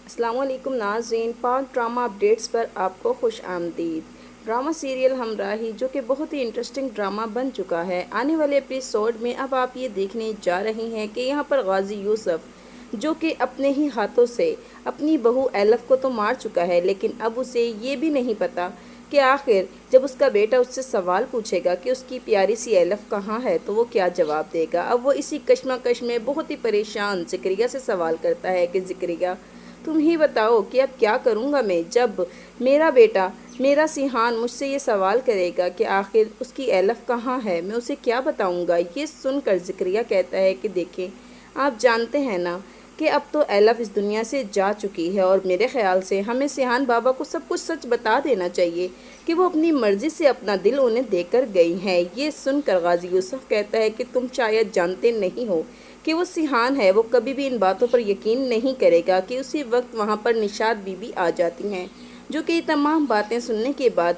السلام علیکم ناظرین، پاک ڈرامہ اپڈیٹس پر آپ کو خوش آمدید۔ ڈرامہ سیریل ہمراہی جو کہ بہت ہی انٹرسٹنگ ڈرامہ بن چکا ہے، آنے والے ایپیسوڈ میں اب آپ یہ دیکھنے جا رہے ہیں کہ یہاں پر غازی یوسف جو کہ اپنے ہی ہاتھوں سے اپنی بہو ایلف کو تو مار چکا ہے، لیکن اب اسے یہ بھی نہیں پتا کہ آخر جب اس کا بیٹا اس سے سوال پوچھے گا کہ اس کی پیاری سی ایلف کہاں ہے تو وہ کیا جواب دے گا۔ اب وہ اسی کشمکش میں بہت ہی پریشان ذکریہ سے سوال کرتا ہے کہ ذکریہ تم ہی بتاؤ کہ اب کیا کروں گا میں، جب میرا بیٹا میرا سیحان مجھ سے یہ سوال کرے گا کہ آخر اس کی ایلف کہاں ہے، میں اسے کیا بتاؤں گا۔ یہ سن کر ذکریہ کہتا ہے کہ دیکھیں آپ جانتے ہیں نا کہ اب تو ایلف اس دنیا سے جا چکی ہے، اور میرے خیال سے ہمیں سیحان بابا کو سب کچھ سچ بتا دینا چاہیے کہ وہ اپنی مرضی سے اپنا دل انہیں دے کر گئی ہیں۔ یہ سن کر غازی یوسف کہتا ہے کہ تم شاید جانتے نہیں ہو کہ وہ سیحان ہے، وہ کبھی بھی ان باتوں پر یقین نہیں کرے گا کہ اسی وقت وہاں پر نشاط بی بی آ جاتی ہیں، جو کہ یہ تمام باتیں سننے کے بعد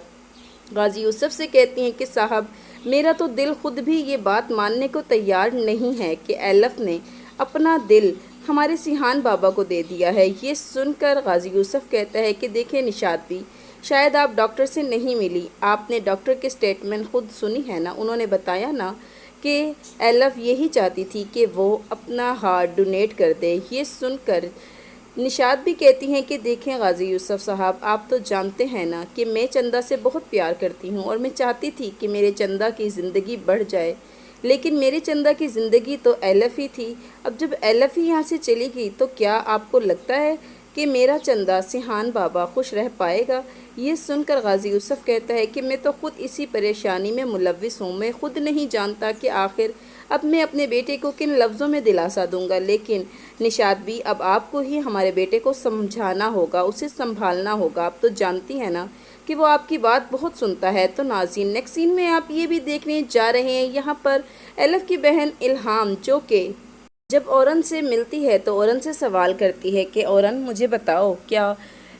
غازی یوسف سے کہتی ہیں کہ صاحب میرا تو دل خود بھی یہ بات ماننے کو تیار نہیں ہے کہ ایلف نے اپنا دل ہمارے سیحان بابا کو دے دیا ہے۔ یہ سن کر غازی یوسف کہتا ہے کہ دیکھیں نشاط بھی، شاید آپ ڈاکٹر سے نہیں ملی، آپ نے ڈاکٹر کے سٹیٹمنٹ خود سنی ہے نا، انہوں نے بتایا نا کہ ایلف یہی چاہتی تھی کہ وہ اپنا ہارٹ ڈونیٹ کر دے۔ یہ سن کر نشاط بھی کہتی ہیں کہ دیکھیں غازی یوسف صاحب، آپ تو جانتے ہیں نا کہ میں چندہ سے بہت پیار کرتی ہوں، اور میں چاہتی تھی کہ میرے چندہ کی زندگی بڑھ جائے، لیکن میرے چندہ کی زندگی تو ایلف ہی تھی۔ اب جب ایلف ہی یہاں سے چلی گئی تو کیا آپ کو لگتا ہے کہ میرا چندہ سیحان بابا خوش رہ پائے گا؟ یہ سن کر غازی یوسف کہتا ہے کہ میں تو خود اسی پریشانی میں ملوث ہوں، میں خود نہیں جانتا کہ آخر اب میں اپنے بیٹے کو کن لفظوں میں دلاسا دوں گا، لیکن نشاط بھی اب آپ کو ہی ہمارے بیٹے کو سمجھانا ہوگا، اسے سنبھالنا ہوگا، آپ تو جانتی ہیں نا کہ وہ آپ کی بات بہت سنتا ہے۔ تو ناظرین نیکسٹ سین میں آپ یہ بھی دیکھنے جا رہے ہیں، یہاں پر ایلف کی بہن الہام جو کہ جب اورن سے ملتی ہے تو اورن سے سوال کرتی ہے کہ اورن مجھے بتاؤ کیا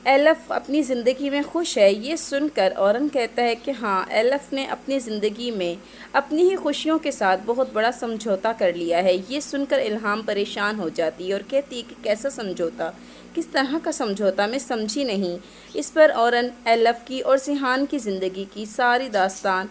ایلف اپنی زندگی میں خوش ہے؟ یہ سن کر اورن کہتا ہے کہ ہاں، ایلف نے اپنی زندگی میں اپنی ہی خوشیوں کے ساتھ بہت بڑا سمجھوتا کر لیا ہے۔ یہ سن کر الہام پریشان ہو جاتی ہے اور کہتی کہ کیسا سمجھوتا، کس طرح کا سمجھوتا، میں سمجھی نہیں۔ اس پر اورن ایلف کی اور سیحان کی زندگی کی ساری داستان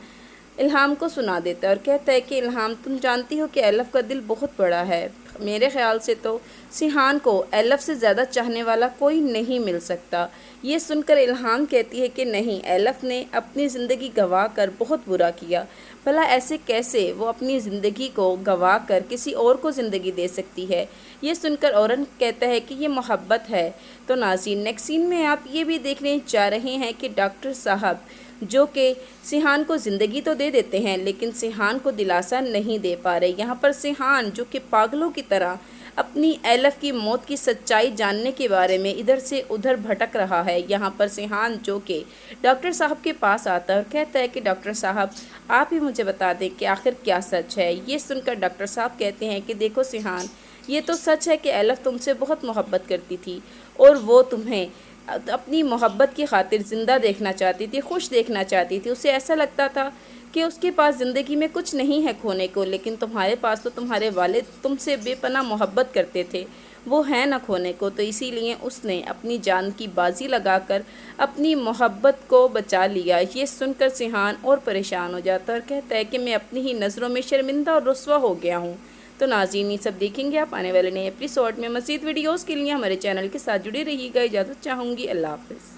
الہام کو سنا دیتا ہے اور کہتا ہے کہ الہام تم جانتی ہو کہ ایلف کا دل بہت بڑا ہے، میرے خیال سے تو سیحان کو ایلف سے زیادہ چاہنے والا کوئی نہیں مل سکتا۔ یہ سن کر الہام کہتی ہے کہ نہیں، ایلف نے اپنی زندگی گنوا کر بہت برا کیا، بھلا ایسے کیسے وہ اپنی زندگی کو گنوا کر کسی اور کو زندگی دے سکتی ہے۔ یہ سن کر اورن کہتا ہے کہ یہ محبت ہے۔ تو ناظرین نیکسٹ سین میں آپ یہ بھی دیکھنے جا رہے ہیں کہ ڈاکٹر صاحب جو کہ سیحان کو زندگی تو دے دیتے ہیں لیکن سیحان کو دلاسا نہیں دے پا رہے۔ یہاں پر سیحان جو کہ پاگلوں کی طرح اپنی ایلف کی موت کی سچائی جاننے کے بارے میں ادھر سے ادھر بھٹک رہا ہے۔ یہاں پر سیحان جو کہ ڈاکٹر صاحب کے پاس آتا ہے اور کہتا ہے کہ ڈاکٹر صاحب آپ ہی مجھے بتا دیں کہ آخر کیا سچ ہے۔ یہ سن کر ڈاکٹر صاحب کہتے ہیں کہ دیکھو سیحان، یہ تو سچ ہے کہ ایلف تم سے بہت محبت کرتی تھی، اور وہ تمہیں اپنی محبت کی خاطر زندہ دیکھنا چاہتی تھی، خوش دیکھنا چاہتی تھی، اسے ایسا لگتا تھا کہ اس کے پاس زندگی میں کچھ نہیں ہے کھونے کو، لیکن تمہارے پاس تو تمہارے والد تم سے بے پناہ محبت کرتے تھے، وہ ہے نہ کھونے کو، تو اسی لیے اس نے اپنی جان کی بازی لگا کر اپنی محبت کو بچا لیا۔ یہ سن کر سیحان اور پریشان ہو جاتا ہے اور کہتا ہے کہ میں اپنی ہی نظروں میں شرمندہ اور رسوا ہو گیا ہوں۔ تو ناظرین یہ سب دیکھیں گے آپ آنے والے نئے ایپیسوڈ میں۔ مزید ویڈیوز کے لیے ہمارے چینل کے ساتھ جڑے رہیے گا۔ اجازت چاہوں گی، اللہ حافظ۔